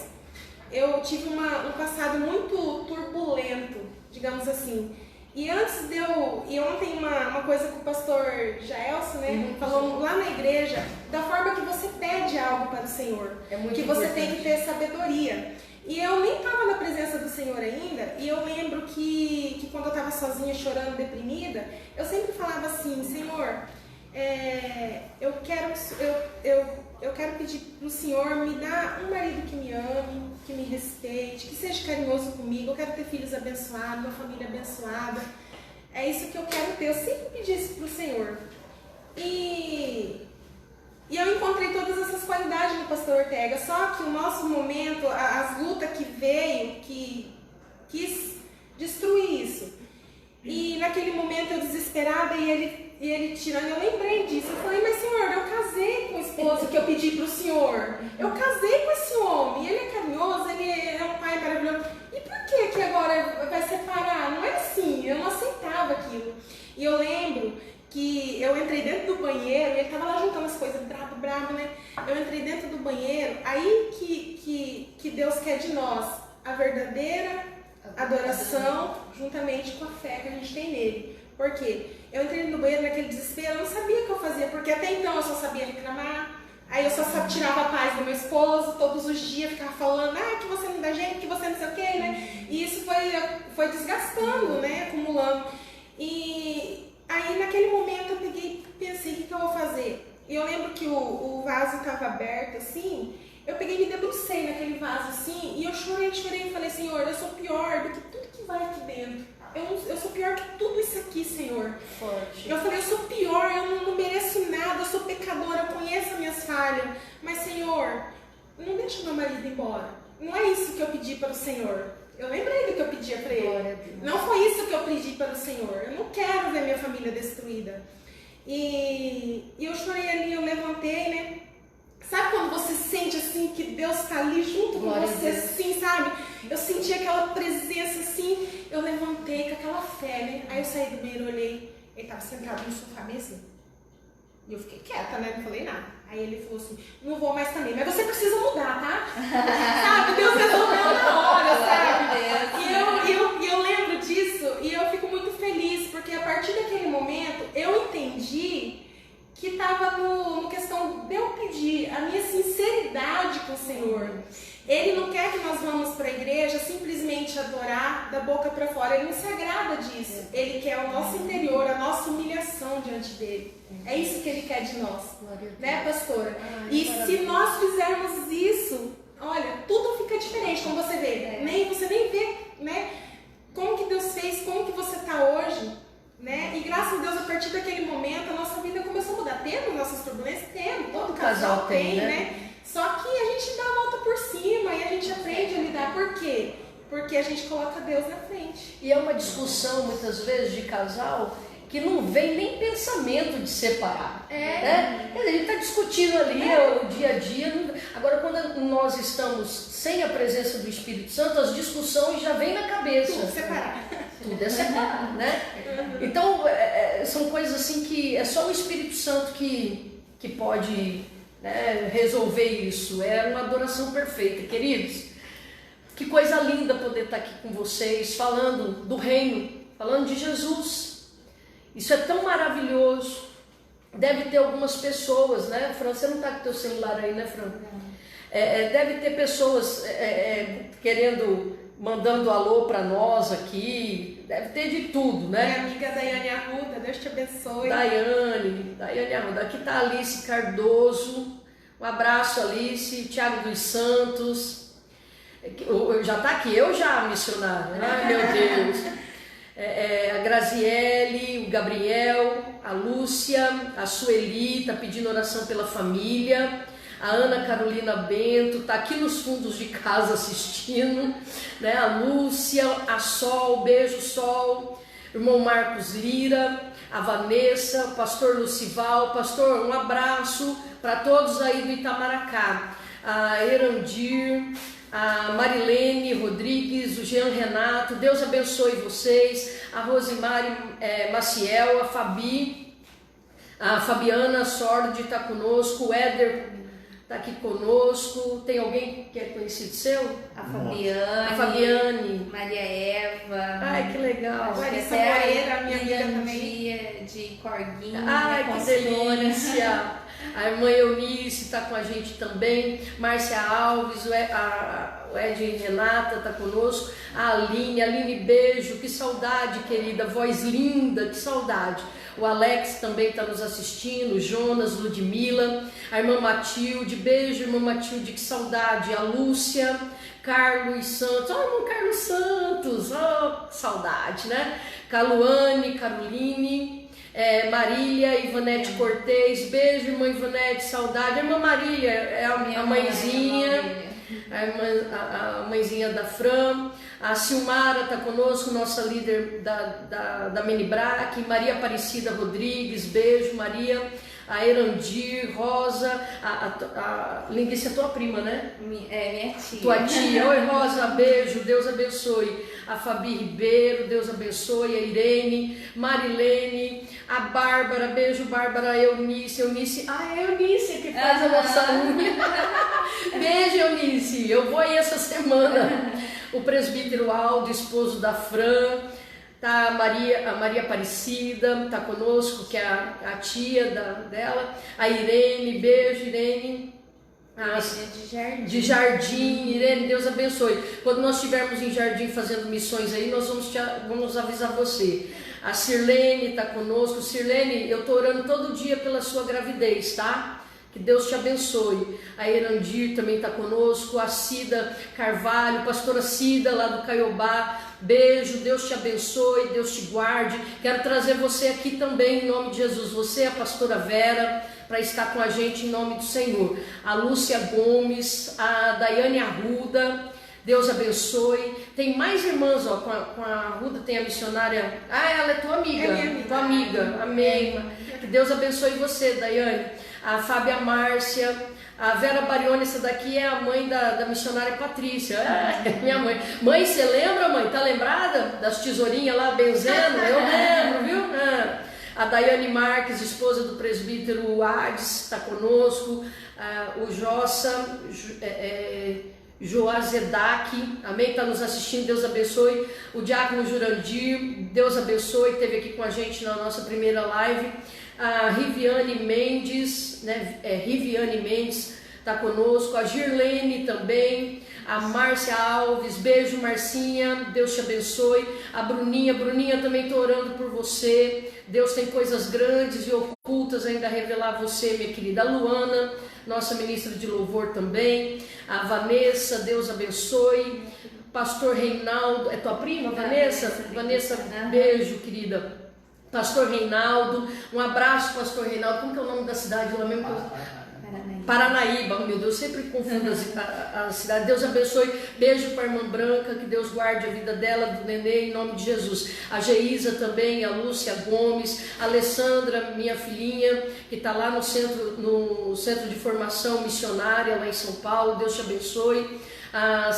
eu tive um passado muito turbulento, digamos assim. E ontem uma coisa que o pastor Jaelson, né, falou lá na igreja, da forma que você pede algo para o Senhor, que você tem que ter sabedoria. E eu nem estava na presença do Senhor ainda, e eu lembro que quando eu estava sozinha, chorando, deprimida, eu falava assim, Senhor, eu quero pedir pro Senhor me dar um marido que me ame, que me respeite, que seja carinhoso comigo, eu quero ter filhos abençoados, uma família abençoada. É isso que eu quero ter. Eu sempre pedi isso pro Senhor. E eu encontrei todas essas qualidades no pastor Ortega, só que o nosso momento, as lutas que veio, que quis destruir isso. E naquele momento eu desesperada e ele tirando, eu lembrei disso. Eu falei, mas Senhor, eu casei com o esposo que eu pedi pro Senhor. Eu casei com esse homem, ele é carinhoso, ele é um pai maravilhoso. E por que agora vai separar? Não é assim, eu não aceitava aquilo. E eu lembro que eu entrei dentro do banheiro, e ele tava lá juntando as coisas, brabo, né? Eu entrei dentro do banheiro, aí que Deus quer de nós a verdadeira adoração, juntamente com a fé que a gente tem nele. Por quê? Eu entrei no banheiro naquele desespero, eu não sabia o que eu fazia, porque até então eu só sabia reclamar, aí eu só tirava a paz do meu esposo, todos os dias ficava falando, que você não dá jeito, que você não sei o quê, né? E isso foi desgastando, né? Acumulando. E aí naquele momento eu peguei e pensei, o que eu vou fazer? E eu lembro que o vaso estava aberto assim, eu peguei e me debrucei naquele vaso assim, e eu chorei e falei, Senhor, eu sou pior do que tudo que vai aqui dentro. Eu sou pior que tudo isso aqui, Senhor. Forte. Eu falei, eu sou pior, eu não mereço nada, eu sou pecadora, eu conheço as minhas falhas. Mas, Senhor, não deixa meu marido embora. Não é isso que eu pedi para o Senhor. Eu lembrei do que eu pedia para ele. Não foi isso que eu pedi para o Senhor. Eu não quero ver minha família destruída. E eu chorei ali, eu levantei, né? Sabe quando você sente assim que Deus está ali junto com você, assim, sabe? Eu senti aquela presença assim, eu levantei com aquela fé, né? Aí eu saí do banheiro, olhei, ele estava sentado no sofá mesmo. E eu fiquei quieta, né? Não falei nada. Aí ele falou assim, não vou mais também, mas você precisa mudar, tá? Sabe? Deus resolveu na hora, sabe? E eu lembro disso e eu fico muito feliz, porque a partir daquele momento eu entendi que estava no questão de eu pedir a minha sinceridade com o Senhor. Ele não quer que nós vamos para a igreja simplesmente adorar da boca para fora. Ele não se agrada disso. Ele quer o nosso interior, a nossa humilhação diante dele. É isso que ele quer de nós. Né, pastora? E se nós fizermos isso, olha, tudo fica diferente, como você vê. Você nem vê, né? Como que Deus fez, como que você está hoje. Né? E graças a Deus, a partir daquele momento, a nossa vida começou a mudar. Temos nossas turbulências? Temos. Todo casal tem, né? Só que a gente dá a volta por cima e a gente aprende a lidar. Por quê? Porque a gente coloca Deus na frente. E é uma discussão, muitas vezes, de casal que não vem nem pensamento de separar. Né? A gente está discutindo ali o dia a dia. Agora, quando nós estamos sem a presença do Espírito Santo, as discussões já vêm na cabeça. Tudo separar. Tudo é separar, né? Então, são coisas assim que é só o Espírito Santo que pode, né, resolver isso. É uma adoração perfeita, queridos. Que coisa linda poder estar aqui com vocês, falando do reino, falando de Jesus. Isso é tão maravilhoso. Deve ter algumas pessoas, né, Fran? Você não está com o teu celular aí, né, Fran? Deve ter pessoas mandando alô para nós aqui. Deve ter de tudo, né? Minha amiga Daiane Arruda, Deus te abençoe. Daiane Arruda. Aqui está a Alice Cardoso. Um abraço, Alice. Tiago dos Santos. Já está aqui, eu já, missionário. Ai, meu Deus. A Graziele, o Gabriel, a Lúcia, a Sueli, está pedindo oração pela família. A Ana Carolina Bento está aqui nos fundos de casa assistindo, né? A Lúcia, a Sol, beijo Sol, irmão Marcos Lira, a Vanessa, o pastor Lucival. Pastor, um abraço para todos aí do Itamaracá. A Erandir, a Marilene Rodrigues, o Jean Renato, Deus abençoe vocês. A Rosemary Maciel, a Fabiana Sordi está conosco, o Éder está aqui conosco. Tem alguém que é conhecido seu? A Fabiane. Maria Eva. Ai, que legal. Larissa Moreira, minha amiga também. De Corguinho. Ai, que delícia. A irmã Eunice está com a gente também. Márcia Alves, o Ed Renata está conosco. A Aline, beijo. Que saudade, querida. Voz linda, que saudade. O Alex também está nos assistindo, o Jonas, Ludmila, a irmã Matilde, beijo, irmã Matilde, que saudade. A Lúcia, Carlos Santos, irmão Carlos Santos, saudade, né? Caluane, Caroline, Marília, Ivanete Cortez, beijo, irmã Ivanete, saudade. A irmã Marília é a mãezinha. A mãezinha da Fran, a Silmara está conosco, nossa líder da Menibrac, Maria Aparecida Rodrigues, beijo Maria, a Erandir, Rosa, a Linguiça é tua prima, né? Minha tia. Tua tia, oi Rosa, beijo, Deus abençoe. A Fabi Ribeiro, Deus abençoe. A Irene, Marilene, a Bárbara, beijo Bárbara, a Eunice, é a Eunice que faz a nossa unha. Beijo Eunice, eu vou aí essa semana. O presbítero Aldo, esposo da Fran. Tá a Maria Aparecida, tá conosco, que é a tia dela. A Irene, beijo Irene. De Jardim, Irene, Deus abençoe. Quando nós estivermos em Jardim fazendo missões aí, nós vamos avisar você. A Sirlene está conosco. Sirlene, eu estou orando todo dia pela sua gravidez, tá? Que Deus te abençoe. A Erandir também está conosco. A Cida Carvalho, pastora Cida lá do Caiobá. Beijo, Deus te abençoe, Deus te guarde. Quero trazer você aqui também em nome de Jesus. Você, a pastora Vera, para estar com a gente em nome do Senhor. A Lúcia Gomes, a Daiane Arruda, Deus abençoe. Tem mais irmãs, ó, com a Arruda tem a missionária. Ela é tua amiga. É minha amiga. Tua amiga, amém. Que Deus abençoe você, Daiane. A Fábia Márcia, a Vera Barione, essa daqui é a mãe da missionária Patrícia. Minha mãe. Mãe, você lembra, mãe? Tá lembrada das tesourinhas lá benzendo? Eu lembro, viu? A Daiane Marques, esposa do presbítero Hades, está conosco. O Jossa, Joazedak, amém? Está nos assistindo, Deus abençoe. O Diácono Jurandir, Deus abençoe, esteve aqui com a gente na nossa primeira live. A Riviane Mendes, né? Riviane Mendes está conosco. A Girlene também. A Márcia Alves, beijo Marcinha, Deus te abençoe. A Bruninha também estou orando por você. Deus tem coisas grandes e ocultas ainda a revelar a você, minha querida. A Luana, nossa ministra de louvor também. A Vanessa, Deus abençoe. Pastor Reinaldo, é tua prima, Vanessa? Vanessa, beijo, querida. Pastor Reinaldo, um abraço, Pastor Reinaldo. Como que é o nome da cidade lá mesmo? Paranaíba, meu Deus, sempre confundo a cidade. Deus abençoe, beijo para a irmã Branca, que Deus guarde a vida dela, do nenê, em nome de Jesus. A Geisa também, a Lúcia Gomes, a Alessandra, minha filhinha, que está lá no centro de formação missionária, lá em São Paulo, Deus te abençoe. A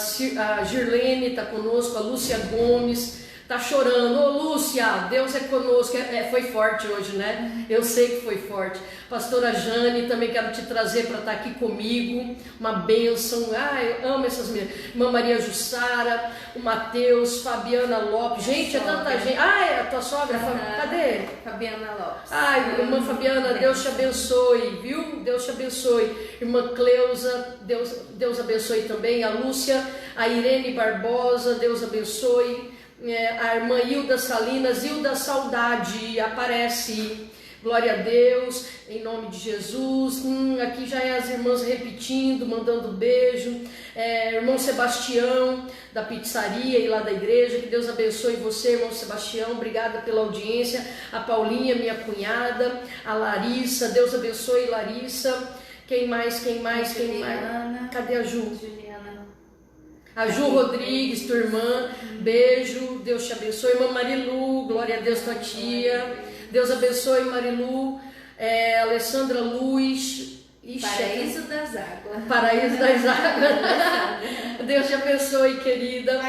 Girlene está conosco, a Lúcia Gomes, tá chorando. Ô Lúcia, Deus é conosco. Foi forte hoje, né? Eu sei que foi forte. Pastora Jane, também quero te trazer para estar aqui comigo. Uma bênção. Eu amo essas meninas. Irmã Maria Jussara, o Mateus, Fabiana Lopes. Gente, é tanta gente. É a tua sogra? Cadê? Fabiana Lopes. Irmã Fabiana, Deus te abençoe, viu? Deus te abençoe. Irmã Cleusa, Deus abençoe também. A Lúcia, a Irene Barbosa, Deus abençoe. A irmã Hilda Salinas, Hilda Saudade, aparece, glória a Deus, em nome de Jesus. Aqui já é as irmãs repetindo, mandando beijo. Irmão Sebastião, da pizzaria e lá da igreja, que Deus abençoe você, irmão Sebastião, obrigada pela audiência. A Paulinha, minha cunhada, a Larissa, Deus abençoe, Larissa. Quem mais? Cadê a Ju? A Ju Rodrigues, tua irmã, beijo, Deus te abençoe. Irmã Marilu, glória a Deus, tua tia, Deus abençoe, Marilu. Alessandra Luz, Paraíso das Águas. Paraíso das Águas. Deus te abençoe, querida.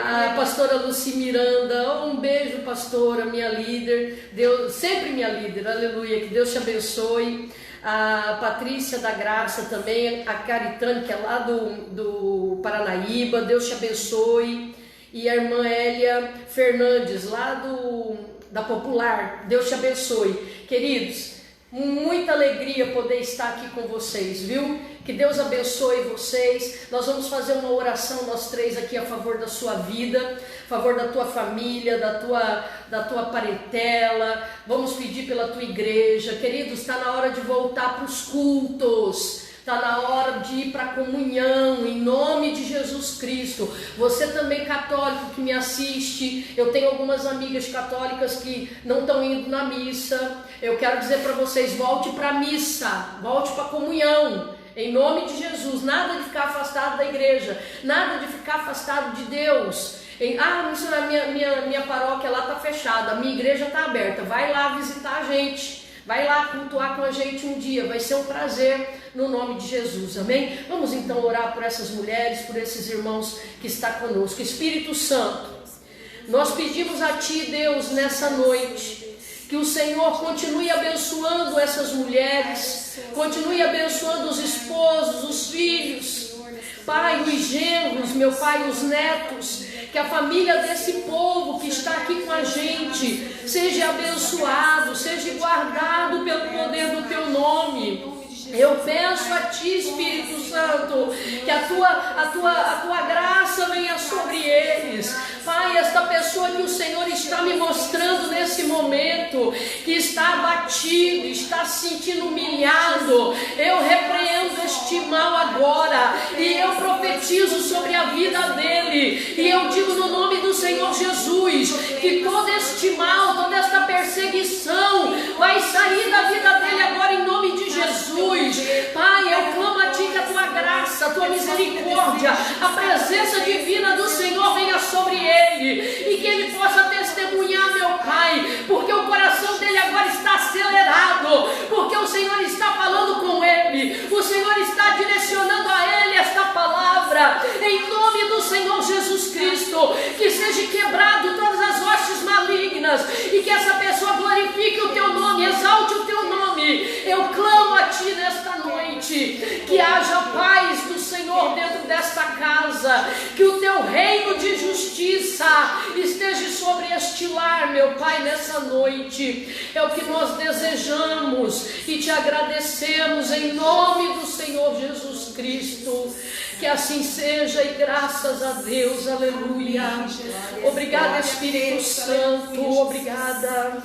A pastora Luci Miranda, um beijo, pastora, minha líder, Deus, sempre minha líder, aleluia, que Deus te abençoe. A Patrícia da Graça também, a Caritane, que é lá do Paranaíba, Deus te abençoe. E a irmã Hélia Fernandes, lá da Popular, Deus te abençoe. Queridos, Muita alegria poder estar aqui com vocês, viu? Que Deus abençoe vocês. Nós vamos fazer uma oração, nós três aqui, a favor da sua vida, a favor da tua família, da tua parentela. Vamos pedir pela tua igreja. Queridos, está na hora de voltar para os cultos. Está na hora de ir para a comunhão, em nome de Jesus Cristo. Você também católico que me assiste, eu tenho algumas amigas católicas que não estão indo na missa. Eu quero dizer para vocês, volte para a missa, volte para a comunhão, em nome de Jesus. Nada de ficar afastado da igreja, nada de ficar afastado de Deus. Minha paróquia lá está fechada, a minha igreja está aberta, vai lá visitar a gente. Vai lá cultuar com a gente um dia, vai ser um prazer no nome de Jesus, amém? Vamos então orar por essas mulheres, por esses irmãos que estão conosco. Espírito Santo, nós pedimos a Ti, Deus, nessa noite, que o Senhor continue abençoando essas mulheres, continue abençoando os esposos, os filhos, Pai, os genros, meu Pai, os netos, que a família desse povo que está aqui com a gente seja abençoado, seja guardado pelo poder do Teu nome. Eu peço a Ti, Espírito Santo, que a tua graça venha sobre eles. Pai, esta pessoa que o Senhor está me mostrando nesse momento, que está abatido, está se sentindo humilhado, eu repreendo este mal agora e eu profetizo sobre a vida dele. E eu digo no nome do Senhor Jesus, que todo este mal, toda esta perseguição vai sair da vida dele agora em nome de Jesus. Pai, eu clamo a Ti que a Tua graça, a Tua misericórdia, a presença divina do Senhor venha sobre ele e que ele possa testemunhar, meu Pai, porque o coração dele agora está acelerado, porque o Senhor está falando com ele, o Senhor está direcionando a ele esta palavra, em nome do Senhor Jesus Cristo. Que seja quebrado todas as hostes malignas e que essa pessoa glorifique o Teu nome, exalte o Teu nome. Eu clamo a Ti nesta noite, que haja paz do Senhor dentro desta casa, que o Teu reino de justiça esteja sobre este lar, meu Pai, nessa noite. É o que nós desejamos e Te agradecemos em nome do Senhor Jesus Cristo. Que assim seja e graças a Deus, aleluia. Obrigada, Espírito Santo, obrigada.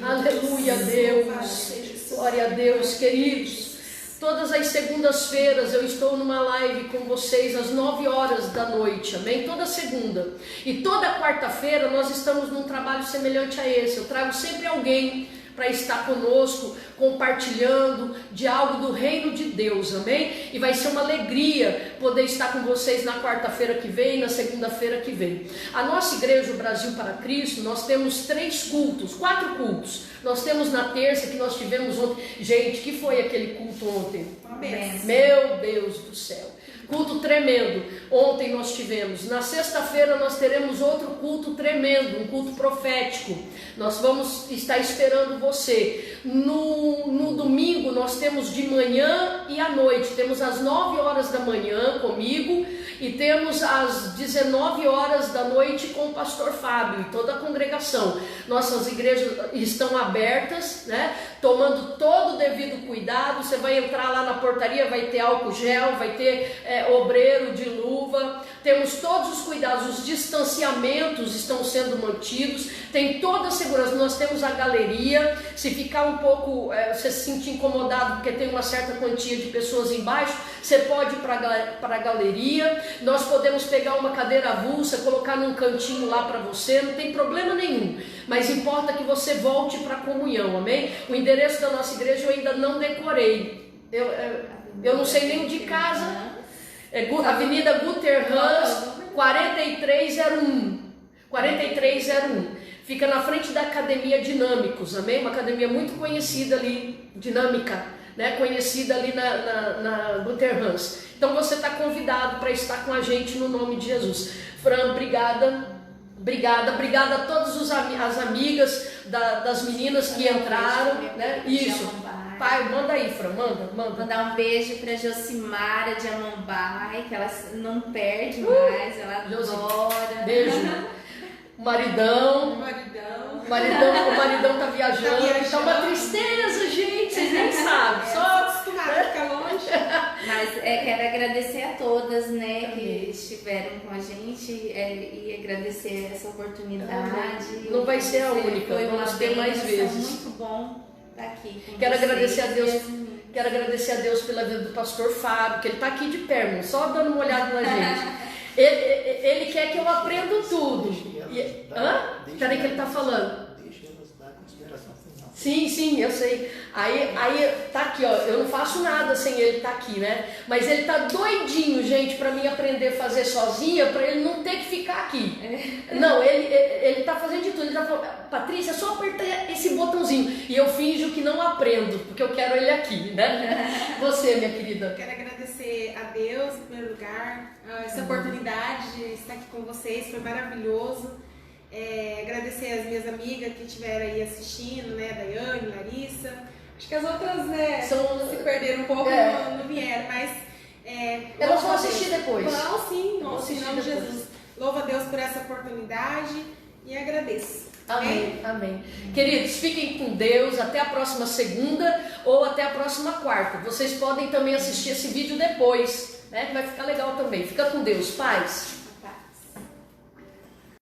Aleluia, Deus. Glória a Deus, queridos. Todas as segundas-feiras eu estou numa live com vocês às 9 horas da noite, amém? Toda segunda. E toda quarta-feira nós estamos num trabalho semelhante a esse. Eu trago sempre alguém para estar conosco, compartilhando de algo do reino de Deus, amém? E vai ser uma alegria poder estar com vocês na quarta-feira que vem, na segunda-feira que vem. A nossa igreja, o Brasil para Cristo, nós temos 4 cultos. Nós temos na terça, que nós tivemos ontem. Gente, que foi aquele culto ontem? Amém. Meu Deus do céu. Culto tremendo. Ontem nós tivemos. Na sexta-feira nós teremos outro culto tremendo, um culto profético. Nós vamos estar esperando você. No domingo nós temos de manhã e à noite. Temos às 9 horas da manhã comigo e temos às 19 horas da noite com o pastor Fábio e toda a congregação. Nossas igrejas estão abertas, né? Tomando todo o devido cuidado. Você vai entrar lá na portaria, vai ter álcool gel, vai ter obreiro de luva. Temos todos os cuidados, os distanciamentos estão sendo mantidos, tem toda a segurança. Nós temos a galeria. Se ficar um pouco, você se sentir incomodado porque tem uma certa quantia de pessoas embaixo, você pode ir para a galeria. Nós podemos pegar uma cadeira avulsa, colocar num cantinho lá para você, não tem problema nenhum, mas importa que você volte para a comunhão, amém? O endereço da nossa igreja eu ainda não decorei, eu não sei nem de casa. Avenida Guterhans 4301, fica na frente da Academia Dinâmicos, amém? Uma academia muito conhecida ali, dinâmica, né? Conhecida ali na Guterhans. Então você está convidado para estar com a gente no nome de Jesus. Fran, obrigada a todas as amigas das meninas que entraram, né? Isso. Pai, manda aí, Fran, manda. Mandar um beijo pra Josimara de Amambai, que ela não perde mais, ela adora. Beijo. O maridão tá viajando. Tá uma tristeza, gente. Quero agradecer a todas, né, que estiveram com a gente e agradecer essa oportunidade. Não vai ser a única, Foi vamos uma ter mais bênção, vezes. muito bom estar aqui com Quero vocês. agradecer a Deus. Quero agradecer a Deus pela vida do pastor Fábio, que ele está aqui de pé, irmão, só dando uma olhada na gente. Ele quer que eu aprenda tudo. Peraí que ele está falando. Deixa elas dar consideração final. Sim, eu sei. Aí tá aqui, ó. Eu não faço nada sem ele estar aqui, né? Mas ele tá doidinho, gente, para mim aprender a fazer sozinha, para ele não ter que ficar aqui. Não, ele tá fazendo de tudo. Ele tá falando, Patrícia, é só apertar esse botãozinho. E eu finjo que não aprendo, porque eu quero ele aqui, né? Você, minha querida. Quero agradecer a Deus, em primeiro lugar, essa oportunidade de estar aqui com vocês, foi maravilhoso. Agradecer as minhas amigas que estiveram aí assistindo, né, Daiane, Larissa. Acho que as outras, né, se perderam um pouco, não vieram, mas... Elas vão assistir depois. Não, sim, Vão nossa, em assistir nome de depois. Jesus. Louva a Deus por essa oportunidade e agradeço. Amém. Queridos, fiquem com Deus. Até a próxima segunda ou até a próxima quarta. Vocês podem também assistir esse vídeo depois, né? Que vai ficar legal também. Fica com Deus. Paz.